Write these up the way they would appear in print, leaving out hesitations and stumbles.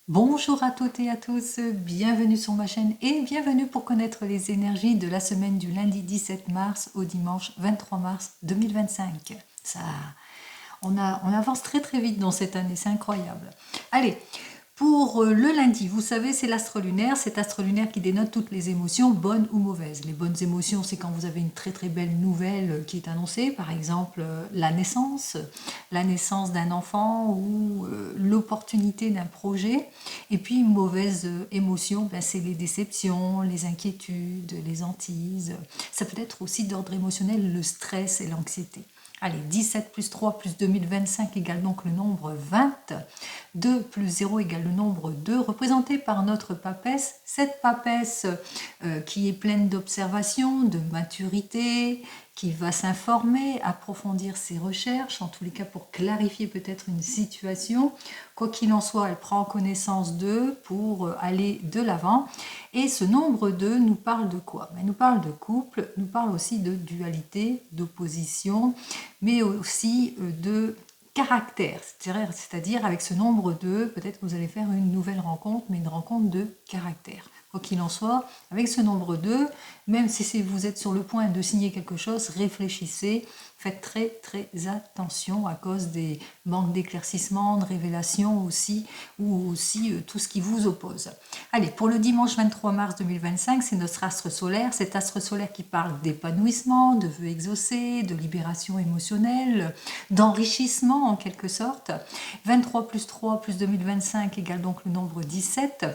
Bonjour à toutes et à tous, bienvenue sur ma chaîne et bienvenue pour connaître les énergies de la semaine du lundi 17 mars au dimanche 23 mars 2025. On avance très vite dans cette année, c'est incroyable. Allez, pour le lundi, vous savez, c'est l'astre lunaire, cet astre lunaire qui dénote toutes les émotions, bonnes ou mauvaises. Les bonnes émotions, c'est quand vous avez une très belle nouvelle qui est annoncée, par exemple la naissance d'un enfant ou l'opportunité d'un projet. Et puis, une mauvaise émotion, ben, c'est les déceptions, les inquiétudes, les hantises. Ça peut être aussi d'ordre émotionnel, le stress et l'anxiété. Allez, 17 plus 3 plus 2025 égale donc le nombre 20. 2 plus 0 égale le nombre 2, représenté par notre papesse. Cette papesse qui est pleine d'observation, de maturité, qui va s'informer, approfondir ses recherches, en tous les cas pour clarifier peut-être une situation. Quoi qu'il en soit, elle prend connaissance d'eux pour aller de l'avant. Et ce nombre 2 nous parle de quoi? Elle nous parle de couple, nous parle aussi de dualité, d'opposition, mais aussi de caractère, c'est-à-dire avec ce nombre 2, peut-être que vous allez faire une nouvelle rencontre, mais une rencontre de caractère. Quoi qu'il en soit, avec ce nombre 2, même si vous êtes sur le point de signer quelque chose, réfléchissez, faites très attention à cause des manques d'éclaircissement, de révélation aussi, ou aussi tout ce qui vous oppose. Allez, pour le dimanche 23 mars 2025, c'est notre astre solaire, cet astre solaire qui parle d'épanouissement, de vœux exaucés, de libération émotionnelle, d'enrichissement en quelque sorte. 23 plus 3 plus 2025 égale donc le nombre 17.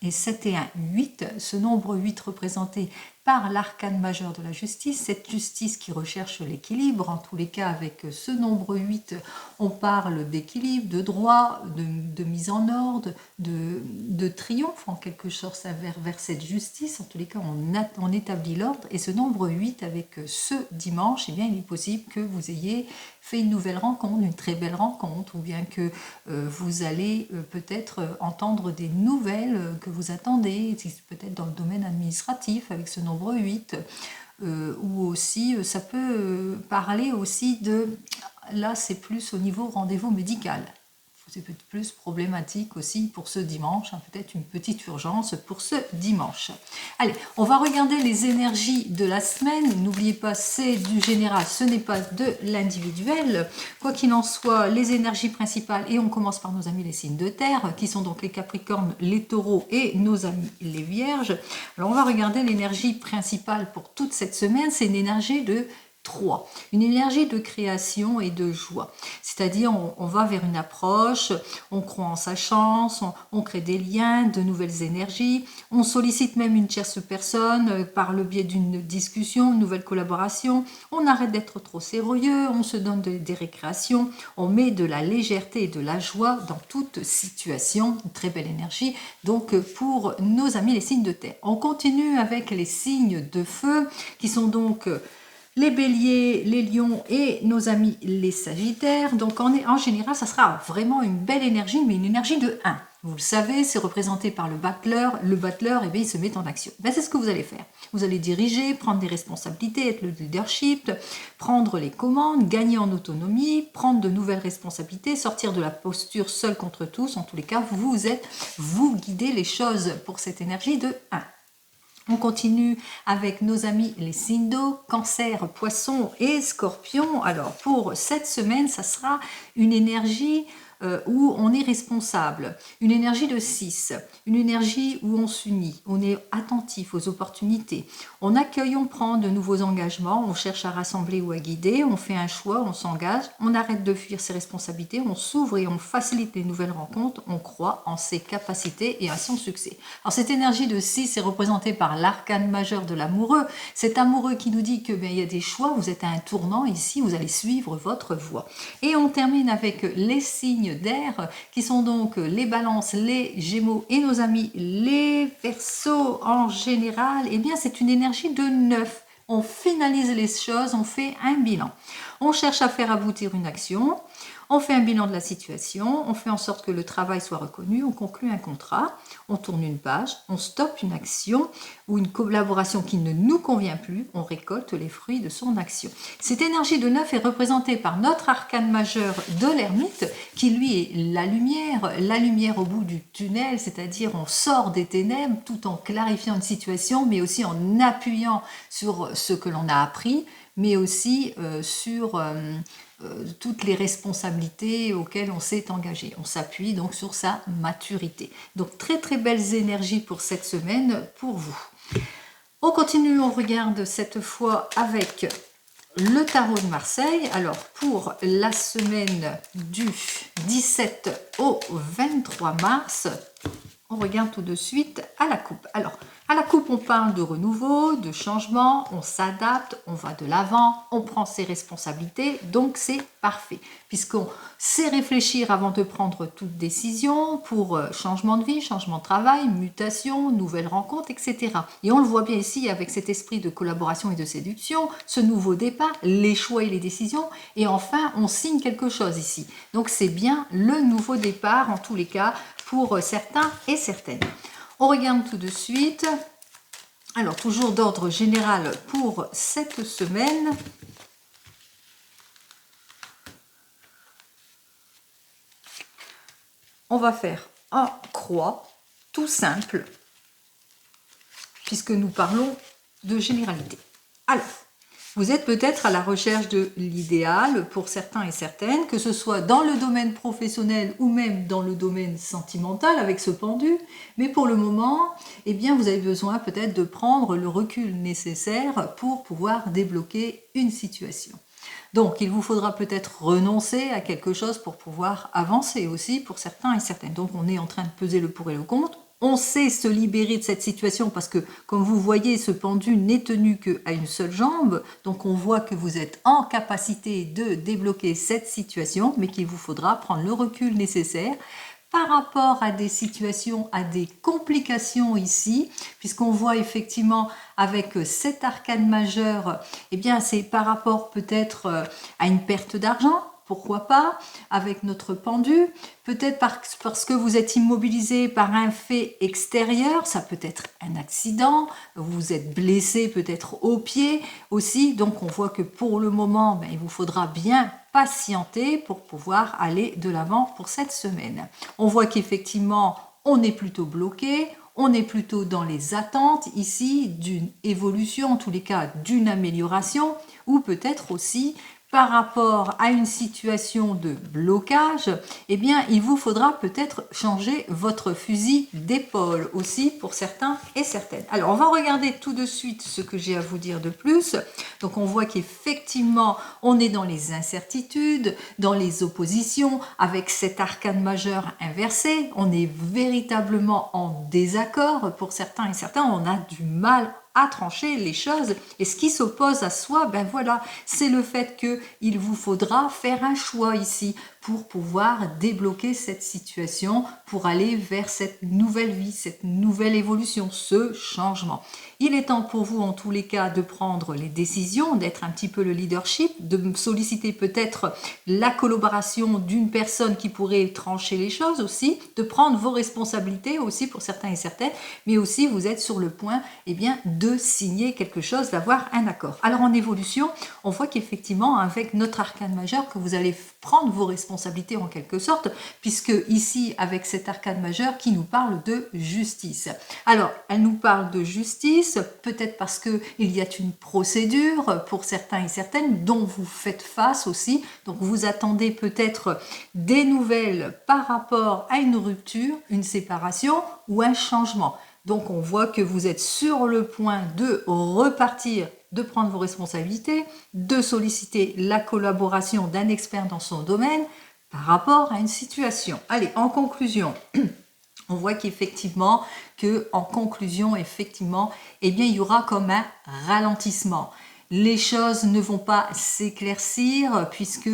Et 7 et 1, 8, ce nombre 8 représenté par l'arcane majeur de la justice, cette justice qui recherche l'équilibre, en tous les cas avec ce nombre 8, on parle d'équilibre, de droit, de mise en ordre, de triomphe en quelque sorte vers cette justice, en tous les cas on établit l'ordre, et ce nombre 8 avec ce dimanche, eh bien, il est possible que vous ayez fait une nouvelle rencontre, une très belle rencontre, ou bien que vous allez peut-être entendre des nouvelles que vous attendez, peut-être dans le domaine administratif avec ce nombre 8, ou aussi ça peut parler aussi de, là c'est plus au niveau rendez-vous médical. C'est peut-être plus problématique aussi pour ce dimanche, hein, peut-être une petite urgence pour ce dimanche. Allez, on va regarder les énergies de la semaine. N'oubliez pas, c'est du général, ce n'est pas de l'individuel. Quoi qu'il en soit, les énergies principales, et on commence par nos amis les signes de terre, qui sont donc les capricornes, les taureaux et nos amis les vierges. Alors on va regarder l'énergie principale pour toute cette semaine, c'est une énergie de 3. Une énergie de création et de joie. C'est-à-dire, on va vers une approche, on croit en sa chance, on crée des liens, de nouvelles énergies, on sollicite même une tierce personne par le biais d'une discussion, une nouvelle collaboration, on arrête d'être trop sérieux, on se donne des récréations, on met de la légèreté et de la joie dans toute situation. Une très belle énergie. Donc, pour nos amis les signes de terre. On continue avec les signes de feu qui sont donc les béliers, les lions et nos amis les sagittaires. Donc en général, ça sera vraiment une belle énergie, mais une énergie de 1. Vous le savez, c'est représenté par le battleur. Le battleur, eh bien, il se met en action. Ben, c'est ce que vous allez faire. Vous allez diriger, prendre des responsabilités, être le leadership, prendre les commandes, gagner en autonomie, prendre de nouvelles responsabilités, sortir de la posture seul contre tous. En tous les cas, vous guidez les choses pour cette énergie de 1. On continue avec nos amis les signes d'eau, cancer, poisson et scorpion. Alors pour cette semaine, ça sera une énergie où on est responsable, une énergie de 6, une énergie où on s'unit, on est attentif aux opportunités, on accueille, on prend de nouveaux engagements, on cherche à rassembler ou à guider, on fait un choix, on s'engage, on arrête de fuir ses responsabilités, on s'ouvre et on facilite les nouvelles rencontres, on croit en ses capacités et à son succès. Alors cette énergie de 6 est représentée par l'arcane majeur de l'amoureux, cet amoureux qui nous dit que il y a des choix, vous êtes à un tournant ici, vous allez suivre votre voie. Et on termine avec les signes d'air qui sont donc les balances, les gémeaux et nos amis les verseaux en général. Eh bien c'est une énergie de 9. On finalise les choses, on fait un bilan. On cherche à faire aboutir une action, On fait un bilan de la situation, on fait en sorte que le travail soit reconnu, on conclut un contrat, on tourne une page, on stoppe une action ou une collaboration qui ne nous convient plus, on récolte les fruits de son action. Cette énergie de 9 est représentée par notre arcane majeur de l'ermite, qui lui est la lumière au bout du tunnel, c'est-à-dire on sort des ténèbres tout en clarifiant une situation, mais aussi en appuyant sur ce que l'on a appris, mais aussi sur toutes les responsabilités auxquelles on s'est engagé. On s'appuie donc sur sa maturité. Donc très très belles énergies pour cette semaine pour vous. On continue, on regarde cette fois avec le tarot de Marseille. Alors pour la semaine du 17 au 23 mars, on regarde tout de suite à la coupe. Alors, à la coupe, on parle de renouveau, de changement, on s'adapte, on va de l'avant, on prend ses responsabilités, donc c'est parfait. Puisqu'on sait réfléchir avant de prendre toute décision pour changement de vie, changement de travail, mutation, nouvelles rencontres, etc. Et on le voit bien ici avec cet esprit de collaboration et de séduction, ce nouveau départ, les choix et les décisions, et enfin, on signe quelque chose ici. Donc c'est bien le nouveau départ, en tous les cas, pour certains et certaines. On regarde tout de suite. Alors, toujours d'ordre général pour cette semaine. On va faire un croix, tout simple, puisque nous parlons de généralité. Alors, vous êtes peut-être à la recherche de l'idéal pour certains et certaines, que ce soit dans le domaine professionnel ou même dans le domaine sentimental avec ce pendu. Mais pour le moment, eh bien, vous avez besoin peut-être de prendre le recul nécessaire pour pouvoir débloquer une situation. Donc, il vous faudra peut-être renoncer à quelque chose pour pouvoir avancer aussi pour certains et certaines. Donc, on est en train de peser le pour et le contre. On sait se libérer de cette situation parce que, comme vous voyez, ce pendu n'est tenu qu'à une seule jambe. Donc, on voit que vous êtes en capacité de débloquer cette situation, mais qu'il vous faudra prendre le recul nécessaire par rapport à des situations, à des complications ici, puisqu'on voit effectivement avec cet arcane majeur, eh bien, c'est par rapport peut-être à une perte d'argent. Pourquoi pas, avec notre pendu, peut-être parce que vous êtes immobilisé par un fait extérieur, ça peut être un accident, vous êtes blessé peut-être au pied aussi, donc on voit que pour le moment, ben, il vous faudra bien patienter pour pouvoir aller de l'avant pour cette semaine. On voit qu'effectivement, on est plutôt bloqué, on est plutôt dans les attentes ici d'une évolution, en tous les cas d'une amélioration, ou peut-être aussi par rapport à une situation de blocage, eh bien, il vous faudra peut-être changer votre fusil d'épaule aussi pour certains et certaines. Alors, on va regarder tout de suite ce que j'ai à vous dire de plus. Donc, on voit qu'effectivement, on est dans les incertitudes, dans les oppositions, avec cet arcane majeur inversé. On est véritablement en désaccord pour certains et certains. On a du mal à trancher les choses, et ce qui s'oppose à soi, ben voilà, c'est le fait qu'il vous faudra faire un choix ici pour pouvoir débloquer cette situation, pour aller vers cette nouvelle vie, cette nouvelle évolution, ce changement. Il est temps pour vous en tous les cas de prendre les décisions, d'être un petit peu le leadership, de solliciter peut-être la collaboration d'une personne qui pourrait trancher les choses aussi, de prendre vos responsabilités aussi pour certains et certaines, mais aussi vous êtes sur le point eh bien, de signer quelque chose, d'avoir un accord. Alors en évolution, on voit qu'effectivement avec notre arcane majeur, que vous allez prendre vos responsabilités en quelque sorte, puisque ici avec cet arcane majeur qui nous parle de justice. Alors elle nous parle de justice, peut-être parce qu'il y a une procédure pour certains et certaines dont vous faites face aussi, donc vous attendez peut-être des nouvelles par rapport à une rupture, une séparation ou un changement. Donc on voit que vous êtes sur le point de repartir, de prendre vos responsabilités, de solliciter la collaboration d'un expert dans son domaine par rapport à une situation. Allez, en conclusion, on voit qu'effectivement, eh bien, il y aura comme un ralentissement. Les choses ne vont pas s'éclaircir puisque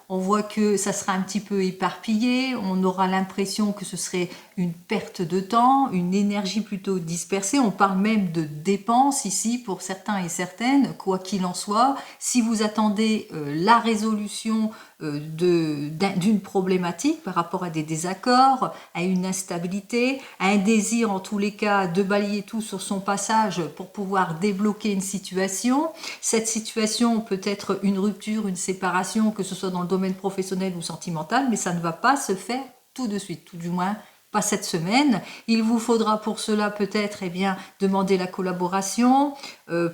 on voit que ça sera un petit peu éparpillé, on aura l'impression que ce serait une perte de temps, une énergie plutôt dispersée. On parle même de dépenses ici pour certains et certaines, quoi qu'il en soit. Si vous attendez la résolution d'une problématique par rapport à des désaccords, à une instabilité, à un désir en tous les cas de balayer tout sur son passage pour pouvoir débloquer une situation. Cette situation peut être une rupture, une séparation, que ce soit dans le domaine professionnel ou sentimental, mais ça ne va pas se faire tout de suite, tout du moins pas cette semaine. Il vous faudra pour cela peut-être demander la collaboration,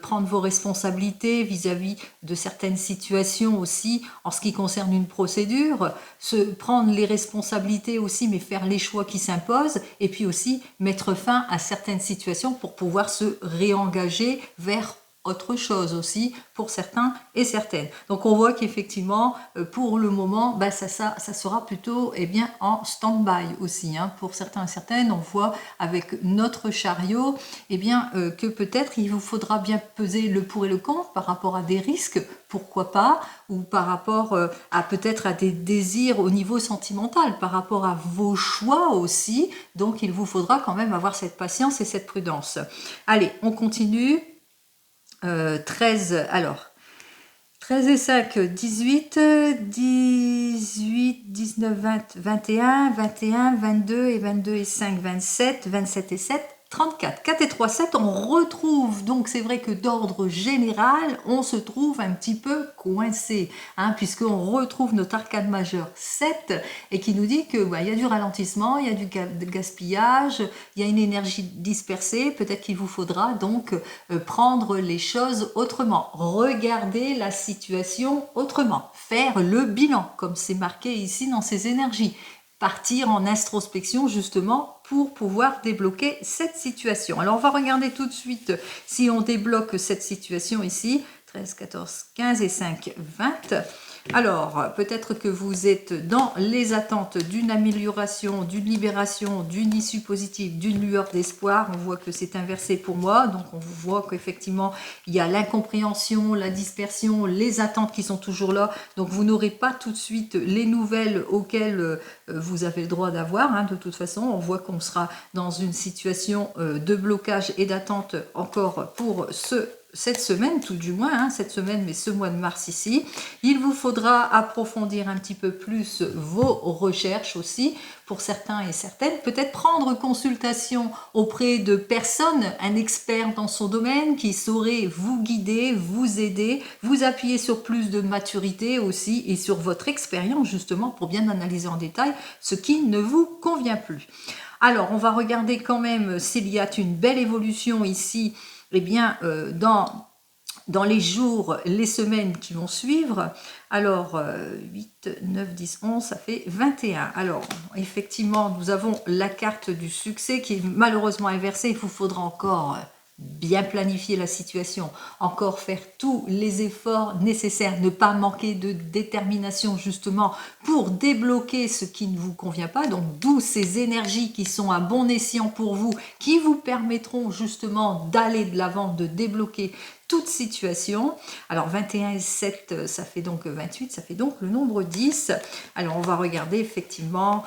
prendre vos responsabilités vis-à-vis de certaines situations aussi en ce qui concerne une procédure, prendre les responsabilités aussi mais faire les choix qui s'imposent et puis aussi mettre fin à certaines situations pour pouvoir se réengager vers autre chose aussi pour certains et certaines. Donc on voit qu'effectivement pour le moment ça sera plutôt en stand-by aussi. Pour certains et certaines, on voit avec notre chariot que peut-être il vous faudra bien peser le pour et le contre par rapport à des risques, pourquoi pas, ou par rapport à peut-être à des désirs au niveau sentimental, par rapport à vos choix aussi. Donc il vous faudra quand même avoir cette patience et cette prudence. Allez, on continue. 13, alors 13 et 5, 18, 18, 19, 20, 21, 21, 22 et 22 et 5, 27, 27 et 7, 34. 4 et 3, 7, on retrouve, donc c'est vrai que d'ordre général, on se trouve un petit peu coincé, puisqu'on retrouve notre arcane majeure 7, et qui nous dit que il y a du ralentissement, il y a du gaspillage, il y a une énergie dispersée, peut-être qu'il vous faudra donc prendre les choses autrement, regarder la situation autrement, faire le bilan, comme c'est marqué ici dans ces énergies. Partir en introspection justement pour pouvoir débloquer cette situation. Alors on va regarder tout de suite si on débloque cette situation ici. 13, 14, 15 et 5, 20. Alors, peut-être que vous êtes dans les attentes d'une amélioration, d'une libération, d'une issue positive, d'une lueur d'espoir. On voit que c'est inversé pour moi, donc on voit qu'effectivement, il y a l'incompréhension, la dispersion, les attentes qui sont toujours là. Donc, vous n'aurez pas tout de suite les nouvelles auxquelles vous avez le droit d'avoir. De toute façon, on voit qu'on sera dans une situation de blocage et d'attente encore pour cette semaine, tout du moins, cette semaine, mais ce mois de mars ici. Il vous faudra approfondir un petit peu plus vos recherches aussi, pour certains et certaines. Peut-être prendre consultation auprès de personnes, un expert dans son domaine, qui saurait vous guider, vous aider, vous appuyer sur plus de maturité aussi, et sur votre expérience justement, pour bien analyser en détail ce qui ne vous convient plus. Alors, on va regarder quand même s'il y a une belle évolution ici, dans les jours, les semaines qui vont suivre. Alors, 8, 9, 10, 11, ça fait 21. Alors, effectivement, nous avons la carte du succès qui est malheureusement inversée. Il vous faudra encore bien planifier la situation, encore faire tous les efforts nécessaires, ne pas manquer de détermination justement pour débloquer ce qui ne vous convient pas, donc d'où ces énergies qui sont à bon escient pour vous, qui vous permettront justement d'aller de l'avant, de débloquer toute situation. Alors 21 et 7, ça fait donc 28, ça fait donc le nombre 10. Alors on va regarder effectivement,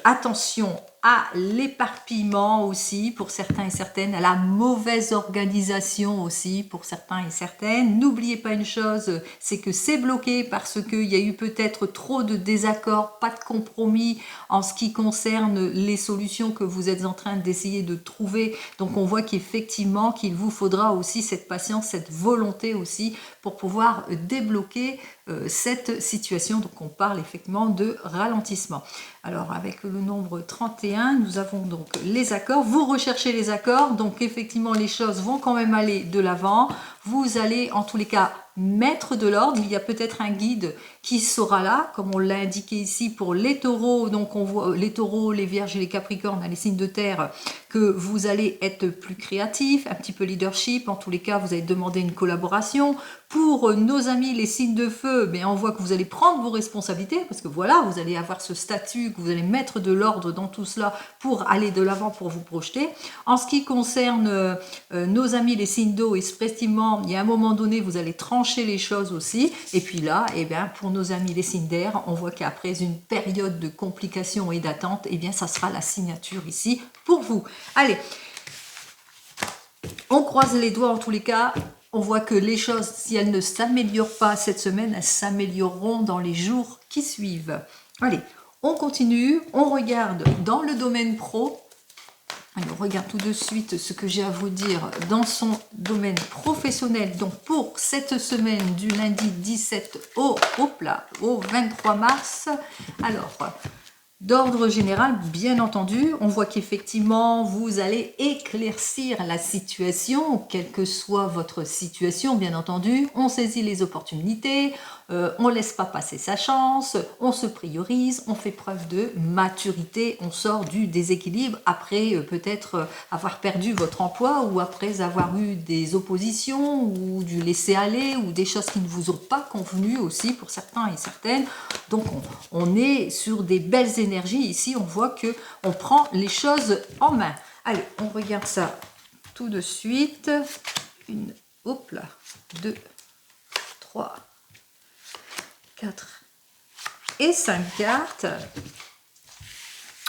attention à l'éparpillement aussi pour certains et certaines, à la mauvaise organisation aussi pour certains et certaines. N'oubliez pas une chose, c'est que c'est bloqué parce qu'il y a eu peut-être trop de désaccords, pas de compromis en ce qui concerne les solutions que vous êtes en train d'essayer de trouver. Donc on voit qu'effectivement qu'il vous faudra aussi cette patience, cette volonté aussi pour pouvoir débloquer cette situation. Donc on parle effectivement de ralentissement. Alors avec le nombre 31, nous avons donc les accords. Vous recherchez les accords, donc effectivement les choses vont quand même aller de l'avant. Vous allez en tous les cas mettre de l'ordre. Il y a peut-être un guide qui sera là, comme on l'a indiqué ici pour les taureaux. Donc on voit les taureaux, les vierges et les capricornes, les signes de terre, que vous allez être plus créatif, un petit peu leadership. En tous les cas, vous allez demander une collaboration. Pour nos amis les signes de feu, on voit que vous allez prendre vos responsabilités, parce que voilà, vous allez avoir ce statut, que vous allez mettre de l'ordre dans tout cela pour aller de l'avant, pour vous projeter. En ce qui concerne nos amis les signes d'eau, effectivement, il y a un moment donné, vous allez trancher trancher les choses aussi. Et puis là, eh bien, pour nos amis les signes d'air, on voit qu'après une période de complications et d'attente, eh bien, ça sera la signature ici pour vous. Allez, on croise les doigts en tous les cas. On voit que les choses, si elles ne s'améliorent pas cette semaine, elles s'amélioreront dans les jours qui suivent. Allez, on continue, on regarde dans le domaine pro. Allez, on regarde tout de suite ce que j'ai à vous dire dans son domaine professionnel. Donc pour cette semaine du lundi 17 au 23 mars. Alors, d'ordre général, bien entendu, on voit qu'effectivement, vous allez éclaircir la situation, quelle que soit votre situation, bien entendu. On saisit les opportunités, on ne laisse pas passer sa chance, on se priorise, on fait preuve de maturité, on sort du déséquilibre après peut-être avoir perdu votre emploi ou après avoir eu des oppositions ou du laisser-aller ou des choses qui ne vous ont pas convenu aussi pour certains et certaines. Donc on est sur des belles énergies ici, on voit que on prend les choses en main. Allez, on regarde ça tout de suite. Une, hop là, 2, 3, 4 et 5 cartes.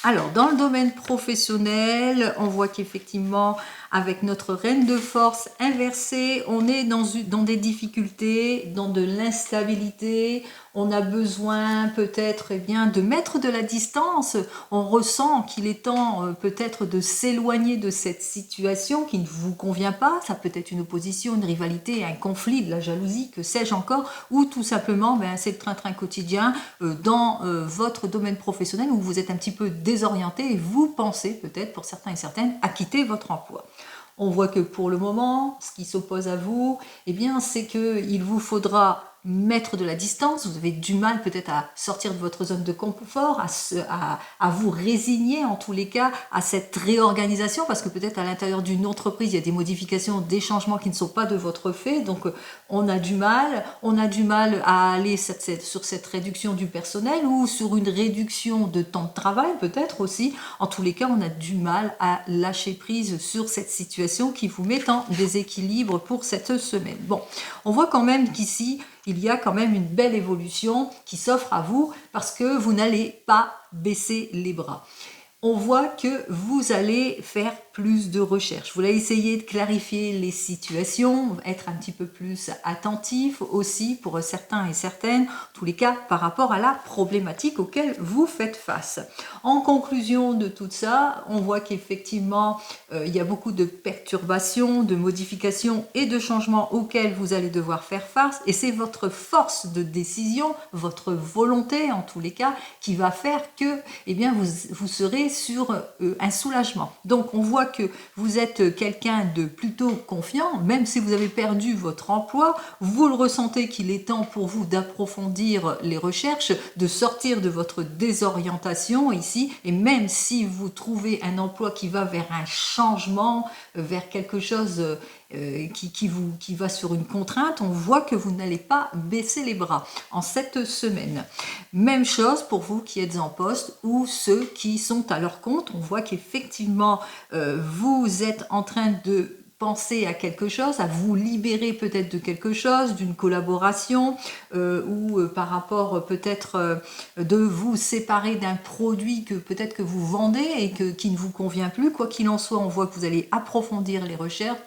Alors, dans le domaine professionnel, on voit qu'effectivement, avec notre reine de force inversée, on est dans des difficultés, dans de l'instabilité. On a besoin peut-être de mettre de la distance. On ressent qu'il est temps peut-être de s'éloigner de cette situation qui ne vous convient pas. Ça peut être une opposition, une rivalité, un conflit, de la jalousie, que sais-je encore, ou tout simplement c'est le train-train quotidien dans votre domaine professionnel où vous êtes un petit peu désorienté et vous pensez peut-être pour certains et certaines à quitter votre emploi. On voit que pour le moment, ce qui s'oppose à vous, c'est qu'il vous faudra mettre de la distance, vous avez du mal peut-être à sortir de votre zone de confort, à vous résigner en tous les cas à cette réorganisation, parce que peut-être à l'intérieur d'une entreprise, il y a des modifications, des changements qui ne sont pas de votre fait, donc on a du mal à aller sur cette réduction du personnel ou sur une réduction de temps de travail peut-être aussi. En tous les cas, on a du mal à lâcher prise sur cette situation qui vous met en déséquilibre pour cette semaine. Bon, on voit quand même qu'ici, il y a quand même une belle évolution qui s'offre à vous parce que vous n'allez pas baisser les bras. On voit que vous allez faire plus de recherches. Vous allez essayer de clarifier les situations, être un petit peu plus attentif aussi pour certains et certaines, en tous les cas par rapport à la problématique auquel vous faites face. En conclusion de tout ça, on voit qu'effectivement il y a beaucoup de perturbations, de modifications et de changements auxquels vous allez devoir faire face et c'est votre force de décision, votre volonté en tous les cas qui va faire que vous serez sur un soulagement. Donc on voit que vous êtes quelqu'un de plutôt confiant, même si vous avez perdu votre emploi, vous le ressentez qu'il est temps pour vous d'approfondir les recherches, de sortir de votre désorientation ici, et même si vous trouvez un emploi qui va vers un changement, vers quelque chose qui va sur une contrainte, on voit que vous n'allez pas baisser les bras en cette semaine. Même chose pour vous qui êtes en poste ou ceux qui sont à leur compte, on voit qu'effectivement vous êtes en train de penser à quelque chose, à vous libérer peut-être de quelque chose, d'une collaboration ou par rapport peut-être de vous séparer d'un produit que peut-être que vous vendez et qui ne vous convient plus. Quoi qu'il en soit, on voit que vous allez approfondir les recherches,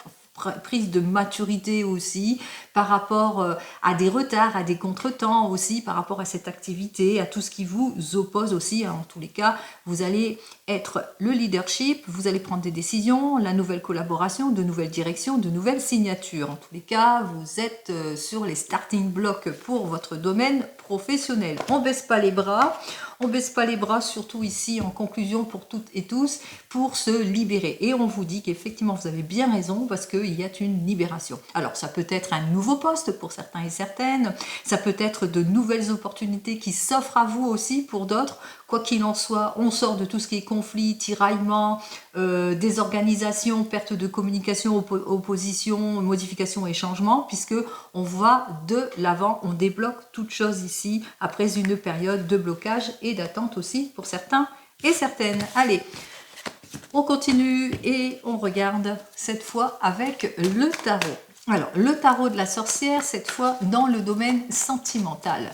prise de maturité aussi par rapport à des retards, à des contretemps aussi, par rapport à cette activité, à tout ce qui vous oppose aussi. En tous les cas, vous allez être le leadership, vous allez prendre des décisions, la nouvelle collaboration, de nouvelles directions, de nouvelles signatures. En tous les cas, vous êtes sur les starting blocks pour votre domaine professionnel. On baisse pas les bras. On baisse pas les bras, surtout ici en conclusion pour toutes et tous, pour se libérer. Et on vous dit qu'effectivement vous avez bien raison parce qu'il y a une libération. Alors ça peut être un nouveau poste pour certains et certaines, ça peut être de nouvelles opportunités qui s'offrent à vous aussi pour d'autres. Quoi qu'il en soit, on sort de tout ce qui est conflit, tiraillement, désorganisation, perte de communication, opposition, modification et changement, puisque on va de l'avant, on débloque toute chose ici après une période de blocage et d'attente aussi pour certains et certaines. Allez, on continue et on regarde cette fois avec le tarot. Alors, le tarot de la sorcière, cette fois dans le domaine sentimental.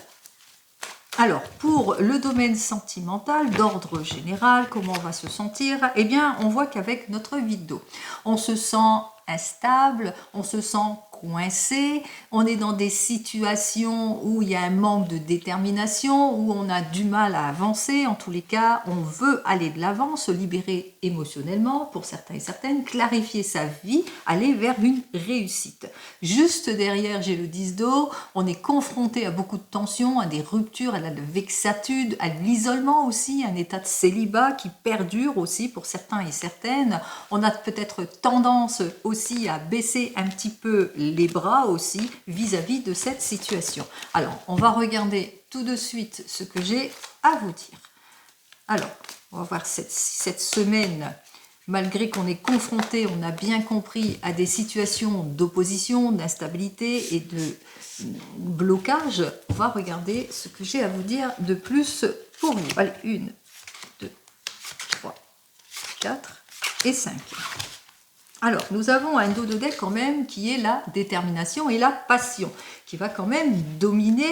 Alors, pour le domaine sentimental, d'ordre général, comment on va se sentir? Eh bien, on voit qu'avec notre vide d'eau, on se sent instable, on se sent coincé, on est dans des situations où il y a un manque de détermination, où on a du mal à avancer. En tous les cas, on veut aller de l'avant, se libérer émotionnellement pour certains et certaines, clarifier sa vie, aller vers une réussite. Juste derrière, j'ai le 10 d'eau, on est confronté à beaucoup de tensions, à des ruptures, à la vexatude, à l'isolement aussi, un état de célibat qui perdure aussi pour certains et certaines. On a peut-être tendance aussi à baisser un petit peu les bras aussi vis-à-vis de cette situation. Alors, on va regarder tout de suite ce que j'ai à vous dire. Alors, on va voir cette semaine, malgré qu'on est confronté, on a bien compris, à des situations d'opposition, d'instabilité et de blocage, on va regarder ce que j'ai à vous dire de plus pour vous. Allez, 1, 2, 3, 4 et 5. Alors, nous avons un dos de deck quand même qui est la détermination et la passion, qui va quand même dominer.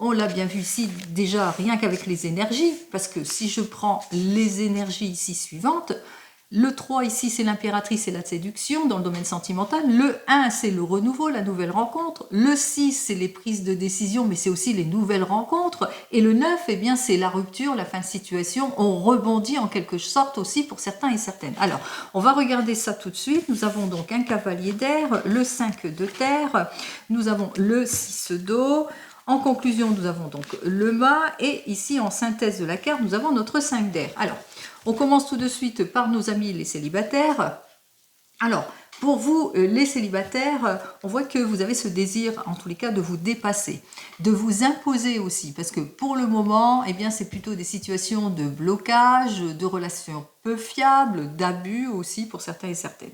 On l'a bien vu ici déjà rien qu'avec les énergies, parce que si je prends les énergies ici suivantes, le 3 ici c'est l'impératrice et la séduction dans le domaine sentimental, le 1 c'est le renouveau, la nouvelle rencontre, le 6 c'est les prises de décision mais c'est aussi les nouvelles rencontres, et le 9 eh bien c'est la rupture, la fin de situation, on rebondit en quelque sorte aussi pour certains et certaines. Alors on va regarder ça tout de suite. Nous avons donc un cavalier d'air, le 5 de terre, nous avons le 6 d'eau. En conclusion, nous avons donc le mât, et ici en synthèse de la carte, nous avons notre 5 d'air. Alors, on commence tout de suite par nos amis les célibataires. Alors, pour vous, les célibataires, on voit que vous avez ce désir, en tous les cas, de vous dépasser, de vous imposer aussi, parce que pour le moment, eh bien, c'est plutôt des situations de blocage, de relations peu fiables, d'abus aussi pour certains et certaines.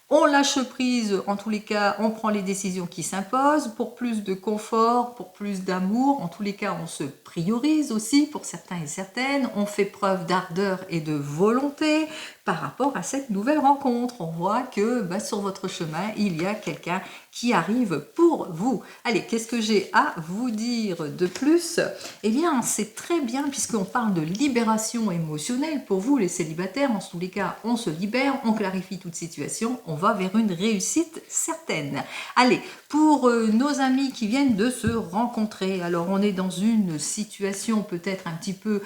On lâche prise, en tous les cas, on prend les décisions qui s'imposent pour plus de confort, pour plus d'amour. En tous les cas, on se priorise aussi pour certains et certaines. On fait preuve d'ardeur et de volonté par rapport à cette nouvelle rencontre. On voit que sur votre chemin, il y a quelqu'un qui arrive pour vous. Allez, qu'est-ce que j'ai à vous dire de plus? Eh bien, c'est très bien puisqu'on parle de libération émotionnelle pour vous, les célibataires. En tous les cas, on se libère, on clarifie toute situation, on va vers une réussite certaine. Allez, pour nos amis qui viennent de se rencontrer, alors on est dans une situation peut-être un petit peu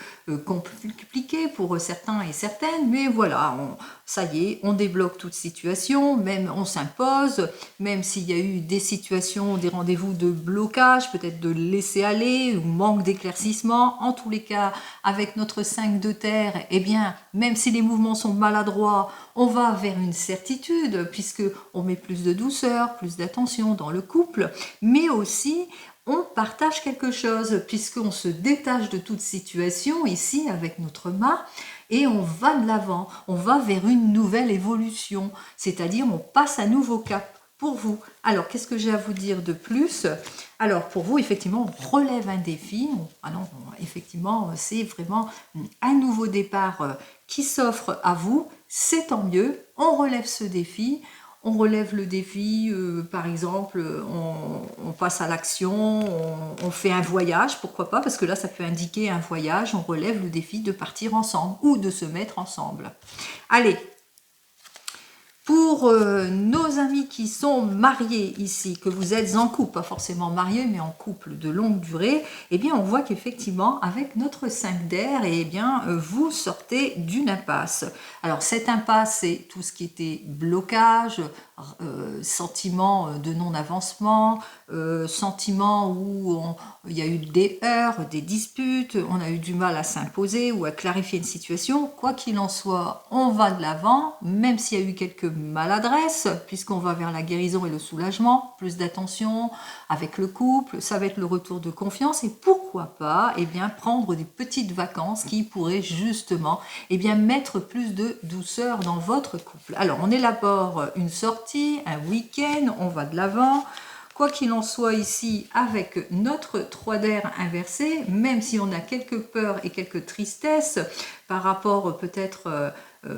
compliquée pour certains et certaines, mais voilà, ça y est, on débloque toute situation, même on s'impose, même s'il y a eu des situations, des rendez-vous de blocage, peut-être de laisser aller, ou manque d'éclaircissement. En tous les cas, avec notre 5 de terre, eh bien, même si les mouvements sont maladroits, on va vers une certitude, puisque on met plus de douceur, plus d'attention dans le couple, mais aussi on partage quelque chose, puisqu'on se détache de toute situation ici avec notre mât, et on va de l'avant, on va vers une nouvelle évolution, c'est-à-dire on passe un nouveau cap pour vous. Alors, qu'est-ce que j'ai à vous dire de plus? Alors, pour vous, effectivement, on relève un défi. Effectivement, c'est vraiment un nouveau départ qui s'offre à vous. C'est tant mieux. On relève ce défi. On relève le défi, par exemple, on passe à l'action, on fait un voyage, pourquoi pas, parce que là, ça peut indiquer un voyage. On relève le défi de partir ensemble ou de se mettre ensemble. Allez, pour nos amis qui sont mariés ici, que vous êtes en couple, pas forcément mariés, mais en couple de longue durée, eh bien, on voit qu'effectivement, avec notre 5 d'air, eh bien, vous sortez d'une impasse. Alors, cette impasse, c'est tout ce qui était blocage, sentiment de non-avancement, sentiment où il y a eu des heurts, des disputes, on a eu du mal à s'imposer ou à clarifier une situation. Quoi qu'il en soit, on va de l'avant, même s'il y a eu quelques maladresses, puisqu'on va vers la guérison et le soulagement, plus d'attention avec le couple, ça va être le retour de confiance, et pourquoi pas prendre des petites vacances qui pourraient justement mettre plus de douceur dans votre couple. Alors, on élabore une sortie, un week-end, on va de l'avant. Quoi qu'il en soit ici, avec notre 3 d'air inversé, même si on a quelques peurs et quelques tristesses, par rapport peut-être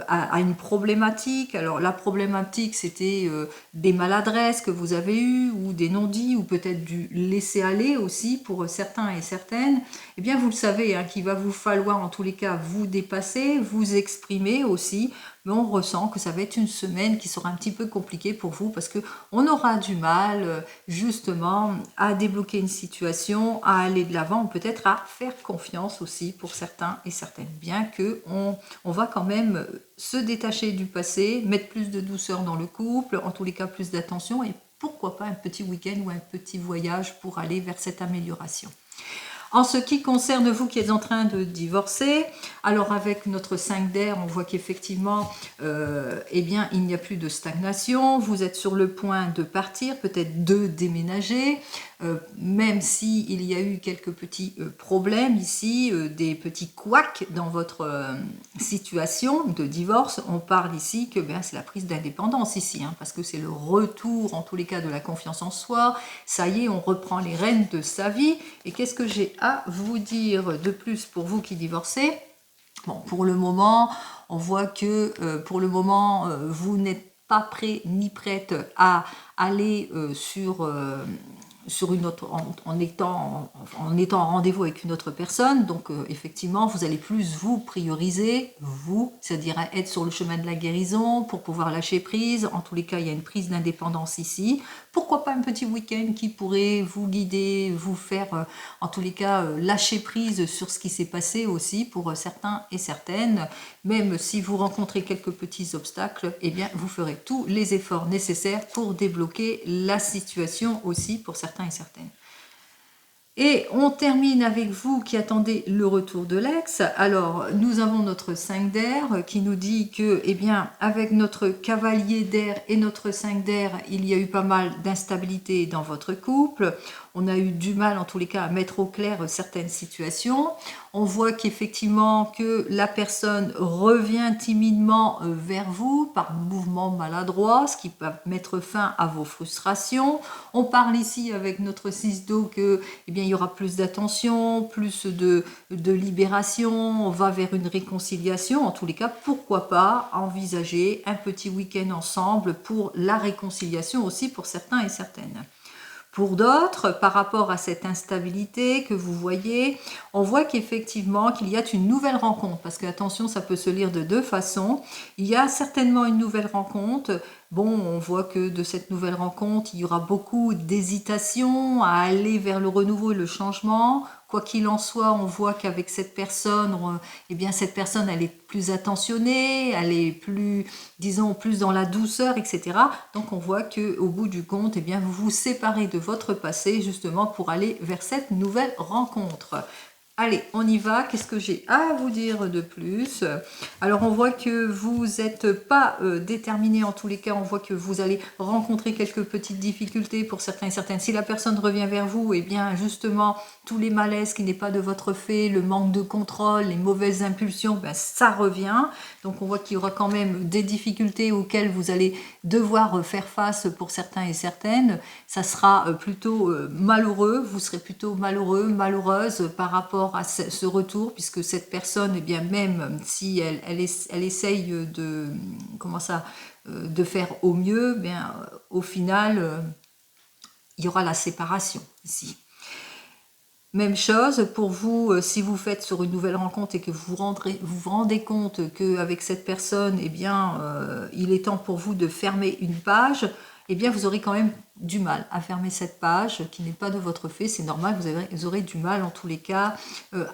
à une problématique. Alors la problématique, c'était des maladresses que vous avez eues, ou des non-dits, ou peut-être du laisser-aller aussi pour certains et certaines. Eh bien, vous le savez, hein, qu'il va vous falloir en tous les cas vous dépasser, vous exprimer aussi. Mais on ressent que ça va être une semaine qui sera un petit peu compliquée pour vous, parce que on aura du mal justement à débloquer une situation, à aller de l'avant, ou peut-être à faire confiance aussi pour certains et certaines. Bien que on va quand même se détacher du passé, mettre plus de douceur dans le couple, en tous les cas plus d'attention, et pourquoi pas un petit week-end ou un petit voyage pour aller vers cette amélioration. En ce qui concerne vous qui êtes en train de divorcer, alors avec notre 5 d'air, on voit qu'effectivement, eh bien, il n'y a plus de stagnation, vous êtes sur le point de partir, peut-être de déménager, même s'il y a eu quelques petits problèmes ici, des petits couacs dans votre situation de divorce. On parle ici que c'est la prise d'indépendance ici, hein, parce que c'est le retour en tous les cas de la confiance en soi. Ça y est, on reprend les rênes de sa vie. Et qu'est-ce que j'ai à vous dire de plus pour vous qui divorcez? Bon, pour le moment, on voit que pour le moment, vous n'êtes pas prêt ni prête à aller sur une autre, en étant en rendez-vous avec une autre personne. Donc effectivement, vous allez plus vous prioriser, vous, c'est-à-dire être sur le chemin de la guérison pour pouvoir lâcher prise. En tous les cas, il y a une prise d'indépendance ici. Pourquoi pas un petit week-end qui pourrait vous guider, vous faire en tous les cas lâcher prise sur ce qui s'est passé aussi pour certains et certaines. Même si vous rencontrez quelques petits obstacles, eh bien vous ferez tous les efforts nécessaires pour débloquer la situation aussi pour certains et certaines. Et on termine avec vous qui attendez le retour de l'ex. Alors, nous avons notre 5 d'air qui nous dit que, eh bien, avec notre cavalier d'air et notre 5 d'air, il y a eu pas mal d'instabilité dans votre couple. On a eu du mal, en tous les cas, à mettre au clair certaines situations. On voit qu'effectivement, que la personne revient timidement vers vous par mouvement maladroit, ce qui peut mettre fin à vos frustrations. On parle ici avec notre 6 d'eau que, eh bien, il y aura plus d'attention, plus de libération, on va vers une réconciliation. En tous les cas, pourquoi pas envisager un petit week-end ensemble pour la réconciliation aussi pour certains et certaines. Pour d'autres, par rapport à cette instabilité que vous voyez, on voit qu'effectivement qu'il y a une nouvelle rencontre, parce que attention, ça peut se lire de deux façons. Il y a certainement une nouvelle rencontre. Bon, on voit que de cette nouvelle rencontre, il y aura beaucoup d'hésitation à aller vers le renouveau et le changement. Quoi qu'il en soit, on voit qu'avec cette personne, eh bien cette personne, elle est plus attentionnée, elle est plus, disons, plus dans la douceur, etc. Donc on voit qu'au bout du compte, eh bien vous vous séparez de votre passé justement pour aller vers cette nouvelle rencontre. Allez, on y va. Qu'est-ce que j'ai à vous dire de plus? Alors, on voit que vous n'êtes pas déterminé en tous les cas. On voit que vous allez rencontrer quelques petites difficultés pour certains et certaines. Si la personne revient vers vous, eh bien, justement, tous les malaises qui n'est pas de votre fait, le manque de contrôle, les mauvaises impulsions, ben, ça revient. Donc, on voit qu'il y aura quand même des difficultés auxquelles vous allez devoir faire face pour certains et certaines. Ça sera plutôt malheureux. Vous serez plutôt malheureux, malheureuse par rapport à ce retour, puisque cette personne, eh bien, même si elle essaye de faire au mieux, bien, au final, il y aura la séparation ici. Même chose pour vous, si vous faites sur une nouvelle rencontre et que vous vous rendez compte qu'avec cette personne, eh bien, il est temps pour vous de fermer une page, eh bien, vous aurez quand même du mal à fermer cette page qui n'est pas de votre fait. C'est normal, vous aurez du mal en tous les cas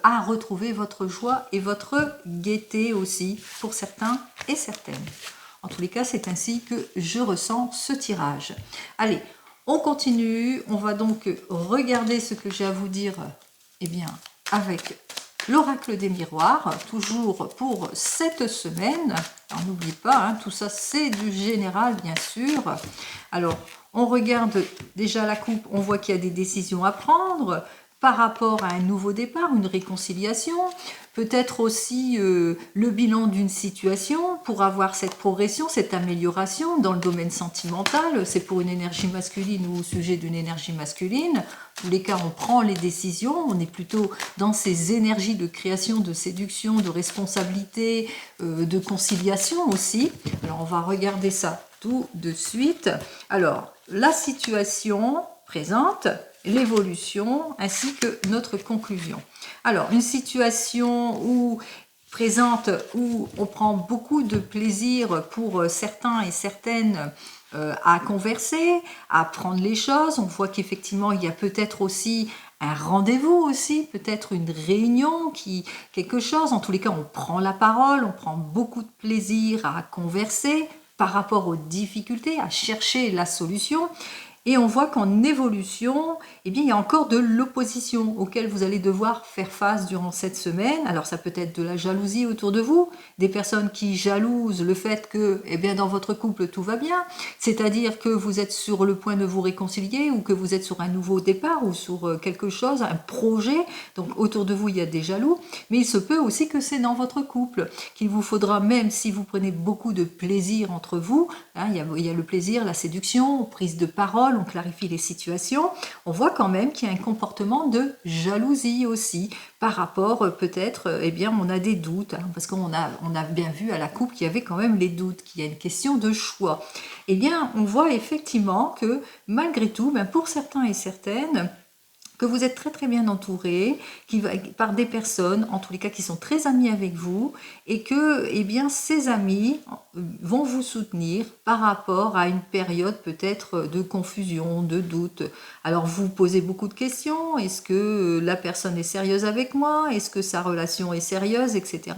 à retrouver votre joie et votre gaieté aussi pour certains et certaines. En tous les cas, c'est ainsi que je ressens ce tirage. Allez, on continue. On va donc regarder ce que j'ai à vous dire, eh bien, avec l'oracle des miroirs, toujours pour cette semaine. Alors n'oubliez pas, hein, tout ça c'est du général bien sûr. Alors on regarde déjà la coupe, on voit qu'il y a des décisions à prendre par rapport à un nouveau départ, une réconciliation, peut-être aussi le bilan d'une situation. pour avoir cette progression, cette amélioration dans le domaine sentimental, c'est pour une énergie masculine ou au sujet d'une énergie masculine. En tous les cas, on prend les décisions, on est plutôt dans ces énergies de création, de séduction, de responsabilité, de conciliation aussi. Alors, on va regarder ça tout de suite. Alors, la situation présente, l'évolution ainsi que notre conclusion. Alors, une situation présente où on prend beaucoup de plaisir pour certains et certaines à converser, à prendre les choses. On voit qu'effectivement, il y a peut-être aussi un rendez-vous aussi, peut-être une réunion, quelque chose. En tous les cas, on prend la parole, on prend beaucoup de plaisir à converser par rapport aux difficultés, à chercher la solution. Et on voit qu'en évolution, eh bien, il y a encore de l'opposition auquel vous allez devoir faire face durant cette semaine. Alors ça peut être de la jalousie autour de vous, des personnes qui jalousent le fait que eh bien, dans votre couple tout va bien, c'est-à-dire que vous êtes sur le point de vous réconcilier ou que vous êtes sur un nouveau départ ou sur quelque chose, un projet. Donc autour de vous, il y a des jaloux, mais il se peut aussi que c'est dans votre couple, qu'il vous faudra, même si vous prenez beaucoup de plaisir entre vous, hein, il y a le plaisir, la séduction, prise de parole, on clarifie les situations, on voit quand même qu'il y a un comportement de jalousie aussi par rapport peut-être, eh bien on a des doutes, hein, parce qu'on a bien vu à la coupe qu'il y avait quand même les doutes, qu'il y a une question de choix. Eh bien on voit effectivement que malgré tout, ben, pour certains et certaines, que vous êtes très très bien entouré, par des personnes, en tous les cas qui sont très amis avec vous, et que eh bien, ces amis vont vous soutenir par rapport à une période peut-être de confusion, de doute. Alors vous posez beaucoup de questions, est-ce que la personne est sérieuse avec moi, est-ce que sa relation est sérieuse, etc.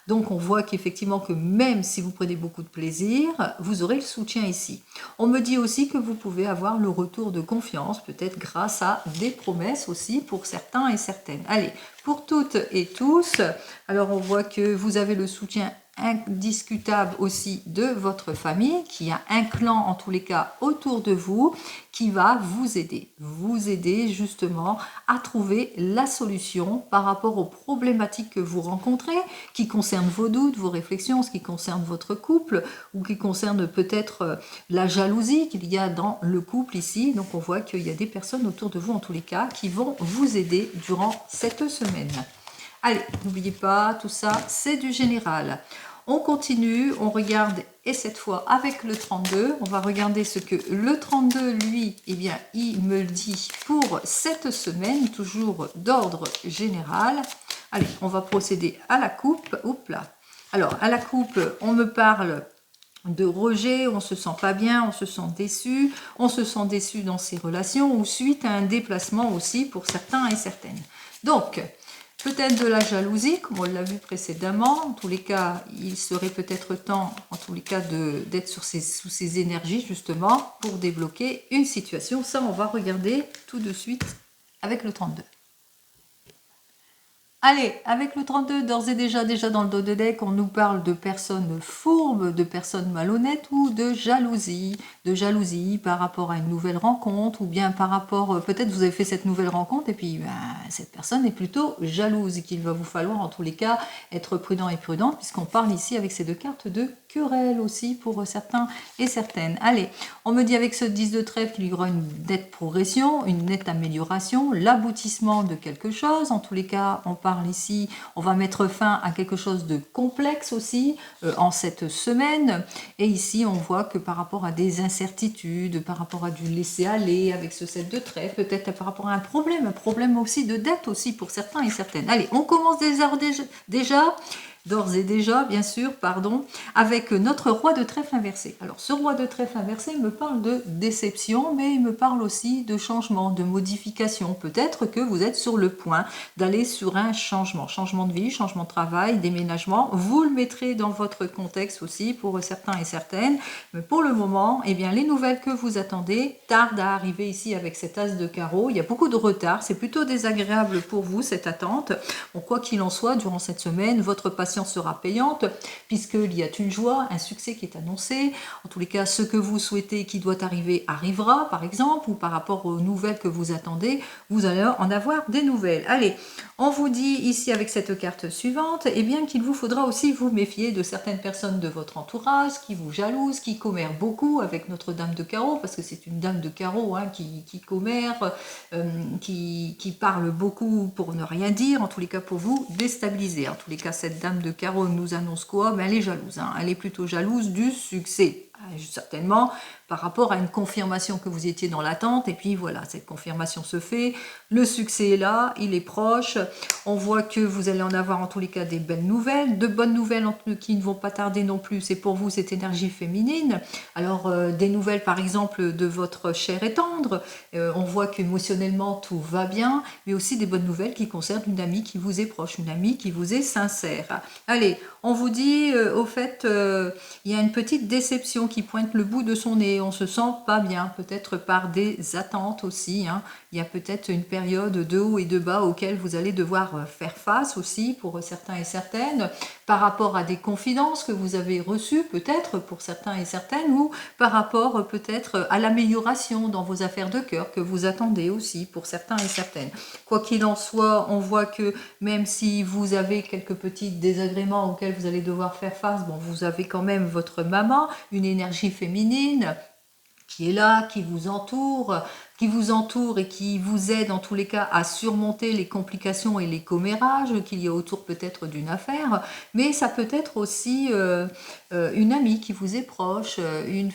Donc on voit qu'effectivement que même si vous prenez beaucoup de plaisir, vous aurez le soutien ici. On me dit aussi que vous pouvez avoir le retour de confiance, peut-être grâce à des promesses aussi pour certains et certaines. Allez, pour toutes et tous, alors on voit que vous avez le soutien indiscutable aussi de votre famille, qui a un clan en tous les cas autour de vous, qui va vous aider justement à trouver la solution par rapport aux problématiques que vous rencontrez, qui concernent vos doutes, vos réflexions, ce qui concerne votre couple, ou qui concerne peut-être la jalousie qu'il y a dans le couple ici. Donc on voit qu'il y a des personnes autour de vous en tous les cas qui vont vous aider durant cette semaine. Allez, n'oubliez pas, tout ça, c'est du général. On continue, on regarde, et cette fois avec le 32, on va regarder ce que le 32, lui, eh bien, il me dit pour cette semaine, toujours d'ordre général. Allez, on va procéder à la coupe. Oups là. Alors, à la coupe, on me parle de rejet, on se sent pas bien, on se sent déçu dans ses relations ou suite à un déplacement aussi pour certains et certaines. Donc, peut-être de la jalousie, comme on l'a vu précédemment. En tous les cas, il serait peut-être temps, en tous les cas, d'être sous ces énergies, justement, pour débloquer une situation. Ça, on va regarder tout de suite avec le 32. Allez, avec le 32, d'ores et déjà dans le dos de deck, on nous parle de personnes fourbes, de personnes malhonnêtes ou de jalousie par rapport à une nouvelle rencontre ou bien par rapport, peut-être vous avez fait cette nouvelle rencontre et puis ben, cette personne est plutôt jalouse et qu'il va vous falloir en tous les cas être prudent et prudente puisqu'on parle ici avec ces deux cartes de querelle aussi pour certains et certaines. Allez, on me dit avec ce 10 de trèfle qu'il y aura une nette progression, une nette amélioration, l'aboutissement de quelque chose. En tous les cas, on parle ici, on va mettre fin à quelque chose de complexe aussi en cette semaine. Et ici, on voit que par rapport à des incertitudes, par rapport à du laisser aller avec ce 7 de trèfle, peut-être par rapport à un problème aussi de dette aussi pour certains et certaines. Allez, on commence déjà d'ores et déjà, bien sûr, pardon, avec notre roi de trèfle inversé. Alors, ce roi de trèfle inversé me parle de déception, mais il me parle aussi de changement, de modification. Peut-être que vous êtes sur le point d'aller sur un changement de vie, changement de travail, déménagement. Vous le mettrez dans votre contexte aussi pour certains et certaines. Mais pour le moment, eh bien, les nouvelles que vous attendez tardent à arriver ici avec cet as de carreau. Il y a beaucoup de retard. C'est plutôt désagréable pour vous, cette attente. Bon, quoi qu'il en soit, durant cette semaine, votre patience patience sera payante, puisqu'il y a une joie, un succès qui est annoncé. En tous les cas, ce que vous souhaitez qui doit arriver arrivera, par exemple, ou par rapport aux nouvelles que vous attendez, vous allez en avoir des nouvelles. Allez, on vous dit ici avec cette carte suivante, eh bien qu'il vous faudra aussi vous méfier de certaines personnes de votre entourage qui vous jalousent, qui commèrent beaucoup avec notre dame de carreau, parce que c'est une dame de carreau hein, qui commère, qui parle beaucoup pour ne rien dire, en tous les cas pour vous déstabiliser. En tous les cas, cette dame de carreau nous annonce quoi? Ben, elle est jalouse, hein. Elle est plutôt jalouse du succès. Certainement par rapport à une confirmation que vous étiez dans l'attente, et puis voilà, cette confirmation se fait, le succès est là, il est proche, on voit que vous allez en avoir en tous les cas des belles nouvelles, de bonnes nouvelles qui ne vont pas tarder non plus, c'est pour vous cette énergie féminine. Alors des nouvelles par exemple de votre chair et tendre, on voit qu'émotionnellement tout va bien, mais aussi des bonnes nouvelles qui concernent une amie qui vous est proche, une amie qui vous est sincère. Allez, on vous dit au fait, il y a une petite déception qui pointe le bout de son nez, on se sent pas bien, peut-être par des attentes aussi, hein. Il y a peut-être une période de haut et de bas auquel vous allez devoir faire face aussi pour certains et certaines, par rapport à des confidences que vous avez reçues peut-être pour certains et certaines, ou par rapport peut-être à l'amélioration dans vos affaires de cœur que vous attendez aussi pour certains et certaines. Quoi qu'il en soit, on voit que même si vous avez quelques petits désagréments auxquels vous allez devoir faire face, bon, vous avez quand même votre maman, une énergie féminine qui est là, qui vous entoure et qui vous aide en tous les cas à surmonter les complications et les commérages qu'il y a autour peut-être d'une affaire, mais ça peut être aussi une amie qui vous est proche, une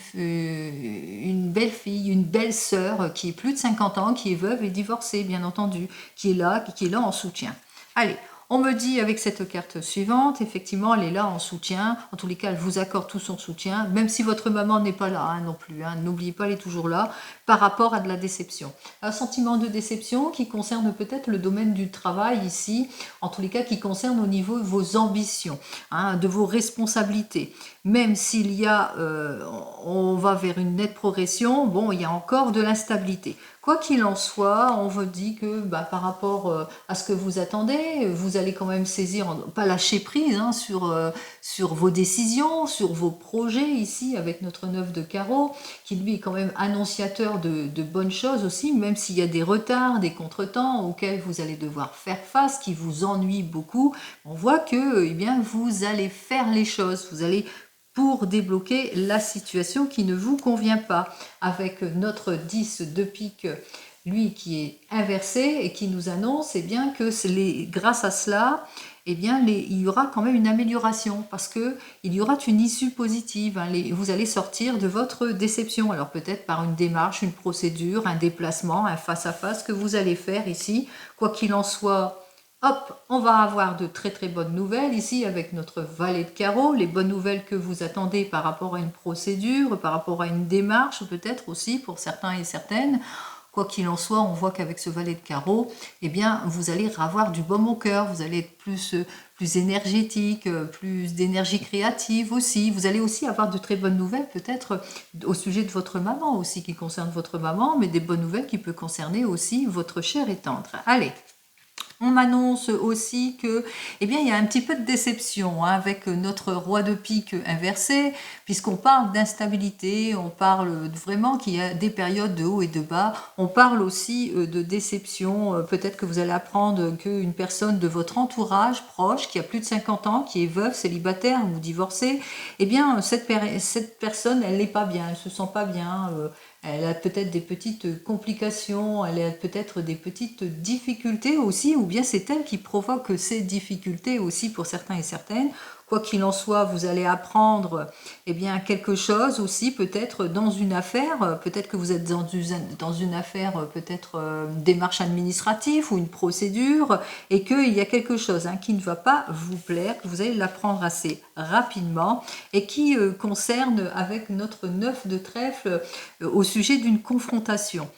belle fille, une belle sœur qui est plus de 50 ans, qui est veuve et divorcée bien entendu, qui est là en soutien. Allez, on me dit avec cette carte suivante, effectivement, elle est là en soutien. En tous les cas, elle vous accorde tout son soutien, même si votre maman n'est pas là hein, non plus. Hein, n'oubliez pas, elle est toujours là par rapport à de la déception. Un sentiment de déception qui concerne peut-être le domaine du travail ici, en tous les cas qui concerne au niveau de vos ambitions, hein, de vos responsabilités. Même s'il y a, on va vers une nette progression, bon, il y a encore de l'instabilité. Quoi qu'il en soit, on vous dit que par rapport à ce que vous attendez, vous allez quand même saisir, pas lâcher prise hein, sur vos décisions, sur vos projets ici avec notre 9 de carreau, qui lui est quand même annonciateur de bonnes choses aussi, même s'il y a des retards, des contretemps auxquels vous allez devoir faire face, qui vous ennuient beaucoup. On voit que eh bien, vous allez faire les choses, vous allez pour débloquer la situation qui ne vous convient pas. Avec notre 10 de pique, lui qui est inversé et qui nous annonce eh bien, que grâce à cela, eh bien, il y aura quand même une amélioration parce qu'il y aura une issue positive. Hein, vous allez sortir de votre déception. Alors peut-être par une démarche, une procédure, un déplacement, un face-à-face que vous allez faire ici. Quoi qu'il en soit, hop, on va avoir de très très bonnes nouvelles ici avec notre valet de carreau, les bonnes nouvelles que vous attendez par rapport à une procédure, par rapport à une démarche peut-être aussi pour certains et certaines. Quoi qu'il en soit, on voit qu'avec ce valet de carreau, eh bien, vous allez avoir du baume au cœur, vous allez être plus énergétique, plus d'énergie créative aussi. Vous allez aussi avoir de très bonnes nouvelles peut-être au sujet de votre maman aussi, qui concerne votre maman, mais des bonnes nouvelles qui peuvent concerner aussi votre chair et tendre. Allez! On m'annonce aussi que, eh bien, il y a un petit peu de déception hein, avec notre roi de pique inversé, puisqu'on parle d'instabilité, on parle vraiment qu'il y a des périodes de haut et de bas, on parle aussi de déception, peut-être que vous allez apprendre qu'une personne de votre entourage proche, qui a plus de 50 ans, qui est veuve, célibataire ou divorcée, eh bien, cette personne, elle n'est pas bien, elle se sent pas bien, elle a peut-être des petites complications, elle a peut-être des petites difficultés aussi, ou bien c'est elle qui provoque ces difficultés aussi pour certains et certaines. Quoi qu'il en soit, vous allez apprendre eh bien, quelque chose aussi, peut-être dans une affaire, peut-être que vous êtes dans une affaire, peut-être démarche administrative ou une procédure, et qu'il y a quelque chose hein, qui ne va pas vous plaire, que vous allez l'apprendre assez rapidement, et qui concerne avec notre 9 de trèfle au sujet d'une confrontation.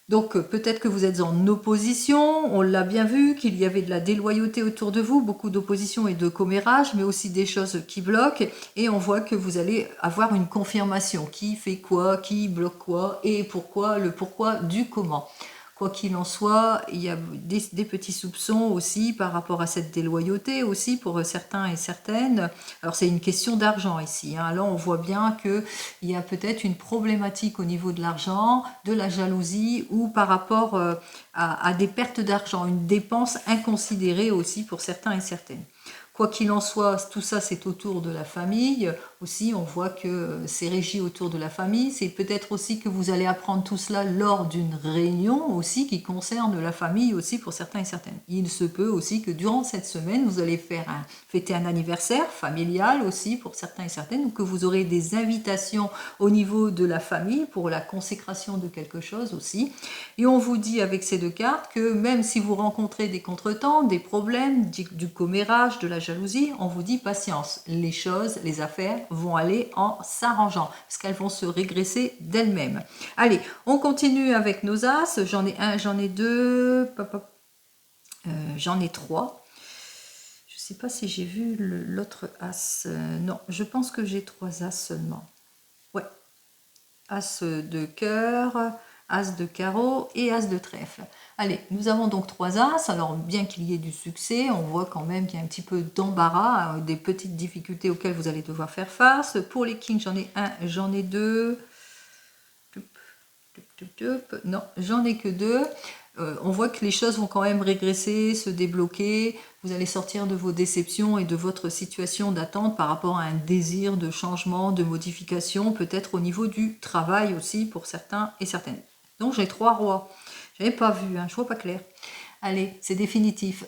Donc peut-être que vous êtes en opposition, on l'a bien vu, qu'il y avait de la déloyauté autour de vous, beaucoup d'opposition et de commérage, mais aussi des choses qui bloquent, et on voit que vous allez avoir une confirmation, qui fait quoi, qui bloque quoi, et pourquoi, le pourquoi du comment. Quoi qu'il en soit, il y a des petits soupçons aussi par rapport à cette déloyauté aussi pour certains et certaines. Alors c'est une question d'argent ici, hein. Là on voit bien qu'il y a peut-être une problématique au niveau de l'argent, de la jalousie ou par rapport à des pertes d'argent, une dépense inconsidérée aussi pour certains et certaines. Quoi qu'il en soit, tout ça c'est autour de la famille. Aussi, on voit que c'est régi autour de la famille. C'est peut-être aussi que vous allez apprendre tout cela lors d'une réunion aussi qui concerne la famille aussi pour certains et certaines. Il se peut aussi que durant cette semaine, vous allez fêter un anniversaire familial aussi pour certains et certaines, ou que vous aurez des invitations au niveau de la famille pour la consécration de quelque chose aussi. Et on vous dit avec ces deux cartes que même si vous rencontrez des contretemps, des problèmes, du commérage, de la jalousie, on vous dit patience. Les choses, les affaires vont aller en s'arrangeant parce qu'elles vont se régresser d'elles-mêmes. Allez, on continue avec nos as. J'en ai un, j'en ai deux, j'en ai trois. Je ne sais pas si j'ai vu l'autre as. Non, je pense que j'ai trois as seulement. Ouais. As de cœur, as de carreau et as de trèfle. Allez, nous avons donc trois as. Alors, bien qu'il y ait du succès, on voit quand même qu'il y a un petit peu d'embarras, des petites difficultés auxquelles vous allez devoir faire face. Pour les kings, j'en ai un, j'en ai deux. Non, j'en ai que deux. On voit que les choses vont quand même régresser, se débloquer. Vous allez sortir de vos déceptions et de votre situation d'attente par rapport à un désir de changement, de modification, peut-être au niveau du travail aussi pour certains et certaines. Donc j'ai trois rois. Je n'avais pas vu, hein, je vois pas clair. Allez, c'est définitif.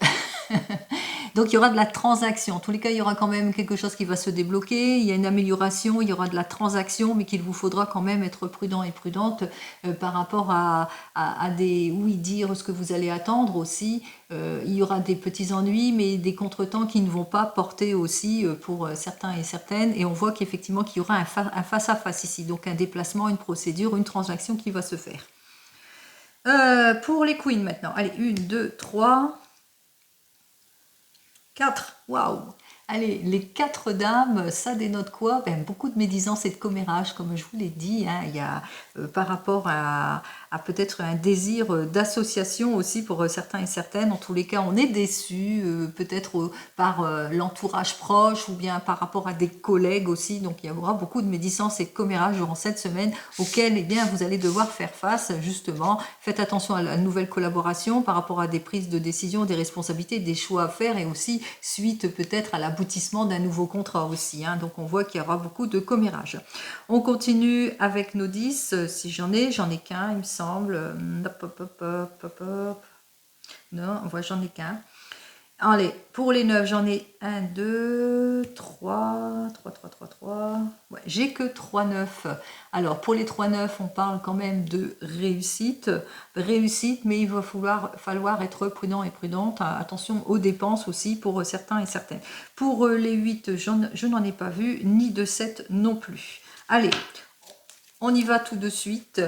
Donc il y aura de la transaction. En tous les cas, il y aura quand même quelque chose qui va se débloquer. Il y a une amélioration, il y aura de la transaction, mais qu'il vous faudra quand même être prudent et prudente par rapport à des dire ce que vous allez attendre aussi. Il y aura des petits ennuis, mais des contretemps qui ne vont pas porter aussi pour certains et certaines. Et on voit qu'effectivement qu'il y aura un face-à-face ici. Donc un déplacement, une procédure, une transaction qui va se faire. Pour les queens maintenant. Allez, 1, 2, 3... 4, waouh! Allez, les 4 dames, ça dénote quoi? Ben, beaucoup de médisance et de commérage, comme je vous l'ai dit, hein. Il y a par rapport à peut-être un désir d'association aussi pour certains et certaines. En tous les cas, on est déçu, peut-être par l'entourage proche ou bien par rapport à des collègues aussi. Donc, il y aura beaucoup de médisance et de commérage durant cette semaine auxquelles eh bien, vous allez devoir faire face, justement. Faites attention à la nouvelle collaboration par rapport à des prises de décision, des responsabilités, des choix à faire et aussi suite peut-être à l'aboutissement d'un nouveau contrat aussi, hein. Donc on voit qu'il y aura beaucoup de commérage. On continue avec nos 10, si j'en ai qu'un il me semble. Non, on voit j'en ai qu'un. Allez, pour les 9, j'en ai 1, 2, 3, 3. Ouais, j'ai que 3 9. Alors, pour les 3 9, on parle quand même de réussite. Réussite, mais il va falloir être prudent et prudente. Attention aux dépenses aussi pour certains et certaines. Pour les 8, je n'en ai pas vu, ni de 7 non plus. Allez, on y va tout de suite.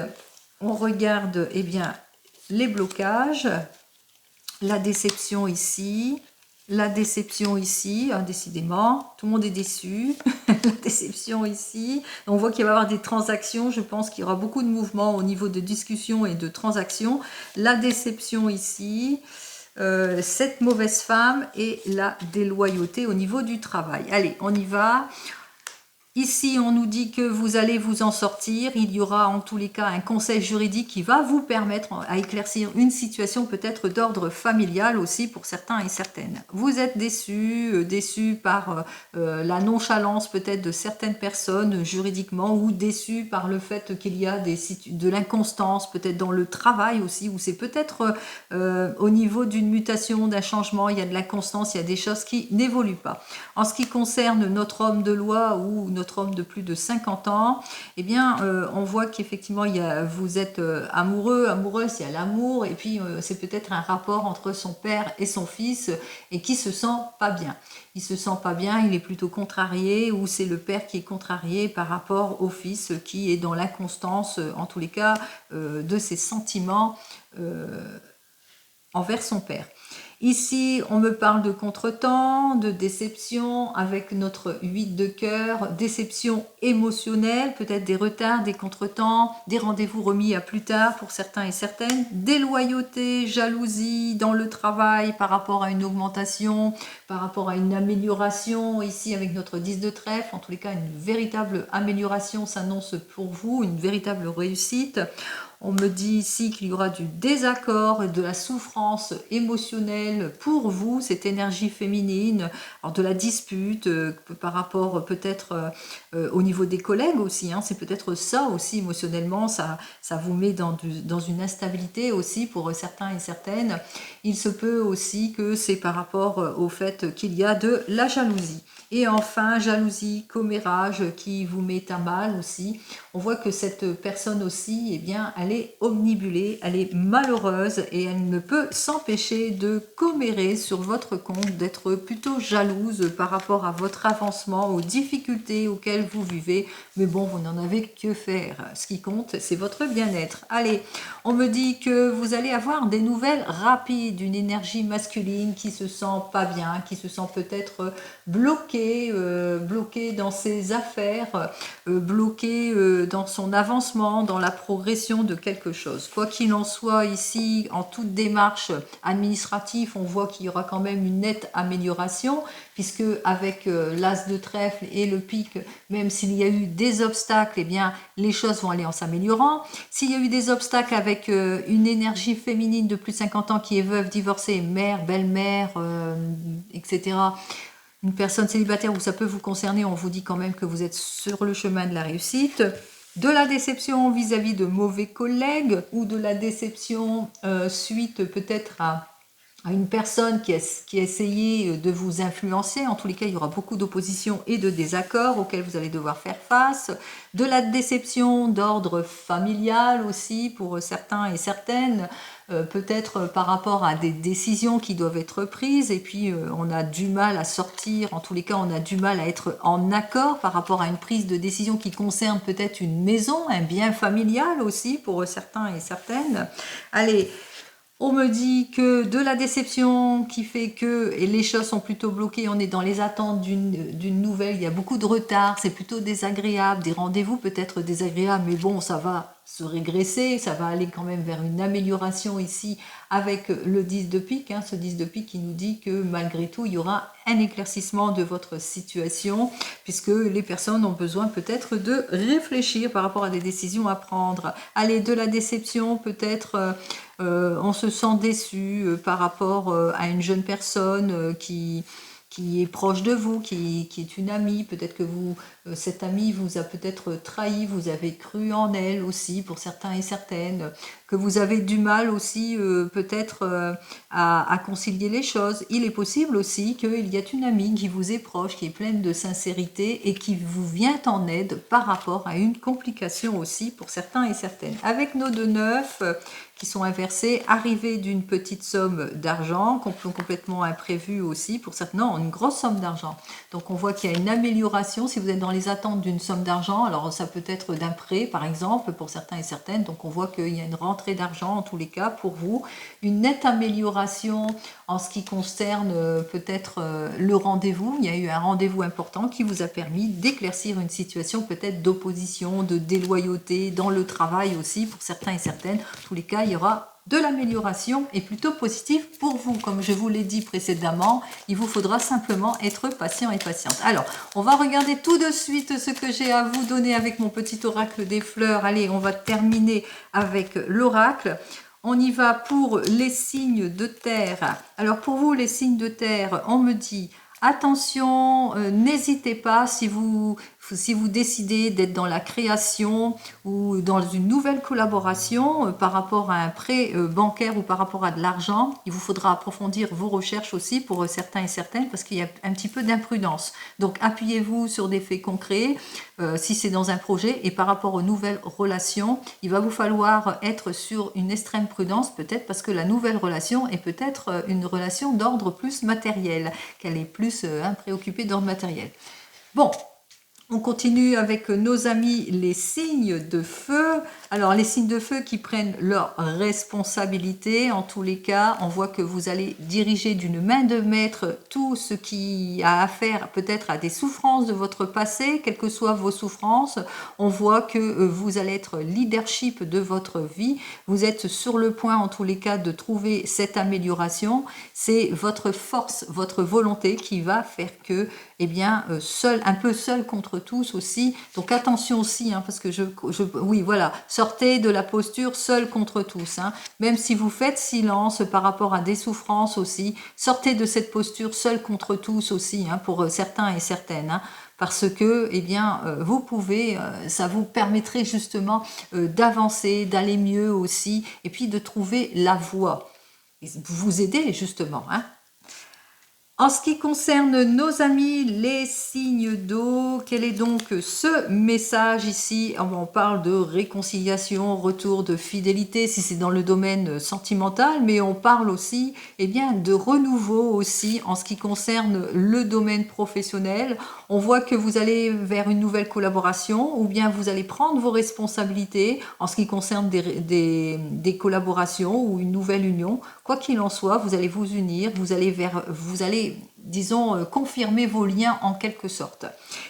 On regarde, eh bien, les blocages. La déception ici, décidément, tout le monde est déçu. La déception ici, on voit qu'il va y avoir des transactions, je pense qu'il y aura beaucoup de mouvements au niveau de discussions et de transactions. La déception ici, cette mauvaise femme et la déloyauté au niveau du travail. Allez, on y va. Ici, on nous dit que vous allez vous en sortir. Il y aura en tous les cas un conseil juridique qui va vous permettre à éclaircir une situation peut-être d'ordre familial aussi pour certains et certaines. Vous êtes déçus par la nonchalance peut-être de certaines personnes juridiquement ou déçus par le fait qu'il y a de l'inconstance peut-être dans le travail aussi, où c'est peut-être au niveau d'une mutation, d'un changement, il y a de l'inconstance, il y a des choses qui n'évoluent pas. En ce qui concerne notre homme de loi ou notre homme de plus de 50 ans, eh bien, on voit qu'effectivement, vous êtes amoureuse, il y a l'amour, et puis c'est peut-être un rapport entre son père et son fils, et qui se sent pas bien. Il se sent pas bien, il est plutôt contrarié, ou c'est le père qui est contrarié par rapport au fils qui est dans l'inconstance, en tous les cas, de ses sentiments envers son père. Ici, on me parle de contretemps, de déception avec notre 8 de cœur, déception émotionnelle, peut-être des retards, des contretemps, des rendez-vous remis à plus tard pour certains et certaines, déloyauté, jalousie dans le travail par rapport à une augmentation, par rapport à une amélioration, ici avec notre 10 de trèfle, en tous les cas une véritable amélioration s'annonce pour vous, une véritable réussite. On me dit ici qu'il y aura du désaccord, de la souffrance émotionnelle pour vous, cette énergie féminine, alors de la dispute par rapport peut-être au niveau des collègues aussi, hein, c'est peut-être ça aussi émotionnellement, ça vous met dans une instabilité aussi pour certains et certaines. Il se peut aussi que c'est par rapport au fait qu'il y a de la jalousie. Et enfin, jalousie, commérage qui vous met à mal aussi. On voit que cette personne aussi, eh bien, elle est omnibulée, elle est malheureuse et elle ne peut s'empêcher de commérer sur votre compte, d'être plutôt jalouse par rapport à votre avancement, aux difficultés auxquelles vous vivez. Mais bon, vous n'en avez que faire. Ce qui compte, c'est votre bien-être. Allez, on me dit que vous allez avoir des nouvelles rapides, une énergie masculine qui se sent pas bien, qui se sent peut-être bloqué dans ses affaires, bloqué dans son avancement, dans la progression de quelque chose. Quoi qu'il en soit, ici, en toute démarche administrative, on voit qu'il y aura quand même une nette amélioration, puisque avec l'as de trèfle et le pic, même s'il y a eu des obstacles, eh bien, les choses vont aller en s'améliorant. S'il y a eu des obstacles avec une énergie féminine de plus de 50 ans qui est veuve, divorcée, mère, belle-mère, etc., une personne célibataire où ça peut vous concerner, on vous dit quand même que vous êtes sur le chemin de la réussite. De la déception vis-à-vis de mauvais collègues ou de la déception suite peut-être à une personne qui a essayé de vous influencer. En tous les cas, il y aura beaucoup d'opposition et de désaccords auxquels vous allez devoir faire face. De la déception d'ordre familial aussi pour certains et certaines, peut-être par rapport à des décisions qui doivent être prises et puis on a du mal à sortir, en tous les cas on a du mal à être en accord par rapport à une prise de décision qui concerne peut-être une maison, un bien familial aussi pour certains et certaines. Allez, on me dit que de la déception qui fait que et les choses sont plutôt bloquées, on est dans les attentes d'une nouvelle, il y a beaucoup de retard, c'est plutôt désagréable, des rendez-vous peut-être désagréables, mais bon, ça va se régresser, ça va aller quand même vers une amélioration ici avec le 10 de pique, hein, ce 10 de pique qui nous dit que malgré tout, il y aura un éclaircissement de votre situation, puisque les personnes ont besoin peut-être de réfléchir par rapport à des décisions à prendre. Allez, de la déception, peut-être on se sent déçu par rapport à une jeune personne qui est proche de vous, qui est une amie, peut-être que cette amie vous a peut-être trahi, vous avez cru en elle aussi pour certains et certaines, que vous avez du mal aussi peut-être à concilier les choses. Il est possible aussi qu'il y ait une amie qui vous est proche, qui est pleine de sincérité et qui vous vient en aide par rapport à une complication aussi pour certains et certaines. Avec nos 2-9 qui sont inversés, arrivée d'une petite somme d'argent, complètement imprévue aussi pour certains, non, une grosse somme d'argent. Donc on voit qu'il y a une amélioration si vous êtes dans les attentes d'une somme d'argent, alors ça peut être d'un prêt par exemple pour certains et certaines, donc on voit qu'il y a une rentrée d'argent en tous les cas pour vous, une nette amélioration en ce qui concerne peut-être le rendez-vous, il y a eu un rendez-vous important qui vous a permis d'éclaircir une situation peut-être d'opposition, de déloyauté dans le travail aussi pour certains et certaines, en tous les cas il y aura de l'amélioration et plutôt positive pour vous. Comme je vous l'ai dit précédemment, il vous faudra simplement être patient et patiente. Alors, on va regarder tout de suite ce que j'ai à vous donner avec mon petit oracle des fleurs. Allez, on va terminer avec l'oracle. On y va pour les signes de terre. Alors, pour vous, les signes de terre, on me dit... Attention, n'hésitez pas si vous décidez d'être dans la création ou dans une nouvelle collaboration par rapport à un prêt bancaire ou par rapport à de l'argent, il vous faudra approfondir vos recherches aussi pour certains et certaines parce qu'il y a un petit peu d'imprudence. Donc appuyez-vous sur des faits concrets si c'est dans un projet et par rapport aux nouvelles relations, il va vous falloir être sur une extrême prudence peut-être parce que la nouvelle relation est peut-être une relation d'ordre plus matériel, qu'elle est plus préoccupée d'ordre matériel. Bon, On continue avec nos amis les signes de feu. Alors les signes de feu qui prennent leurs responsabilités, en tous les cas, on voit que vous allez diriger d'une main de maître tout ce qui a affaire peut-être à des souffrances de votre passé, quelles que soient vos souffrances. On voit que vous allez être leadership de votre vie. Vous êtes sur le point en tous les cas de trouver cette amélioration. C'est votre force, votre volonté qui va faire que, eh bien, un peu seul contre tous aussi. Donc attention aussi, hein, parce que oui, voilà, sortez de la posture seul contre tous. Hein. Même si vous faites silence par rapport à des souffrances aussi, sortez de cette posture seul contre tous aussi, hein, pour certains et certaines. Hein, parce que, eh bien, vous pouvez, ça vous permettrait justement d'avancer, d'aller mieux aussi, et puis de trouver la voie. Vous aider justement, hein. En ce qui concerne nos amis, les signes d'eau, quel est donc ce message ici? On parle de réconciliation, retour de fidélité, si c'est dans le domaine sentimental, mais on parle aussi, eh bien, de renouveau aussi en ce qui concerne le domaine professionnel. On voit que vous allez vers une nouvelle collaboration ou bien vous allez prendre vos responsabilités en ce qui concerne des collaborations ou une nouvelle union. Quoi qu'il en soit, vous allez vous unir, vous allez, disons, confirmer vos liens en quelque sorte.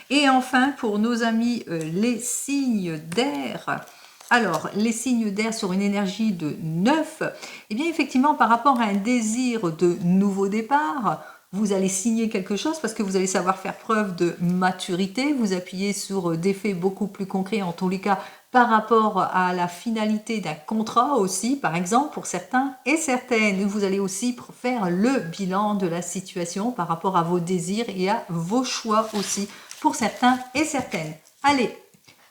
Et enfin, pour nos amis, les signes d'air. Alors, les signes d'air sur une énergie de 9, eh bien, effectivement, par rapport à un désir de nouveau départ, vous allez signer quelque chose parce que vous allez savoir faire preuve de maturité, vous appuyez sur des faits beaucoup plus concrets, en tous les cas, par rapport à la finalité d'un contrat aussi, par exemple, pour certains et certaines. Vous allez aussi faire le bilan de la situation par rapport à vos désirs et à vos choix aussi, pour certains et certaines. Allez,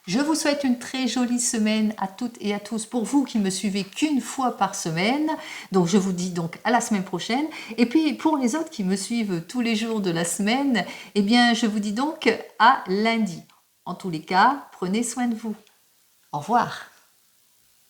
je vous souhaite une très jolie semaine à toutes et à tous. Pour vous qui me suivez qu'une fois par semaine, donc je vous dis donc à la semaine prochaine. Et puis pour les autres qui me suivent tous les jours de la semaine, eh bien je vous dis donc à lundi. En tous les cas, prenez soin de vous. Au revoir.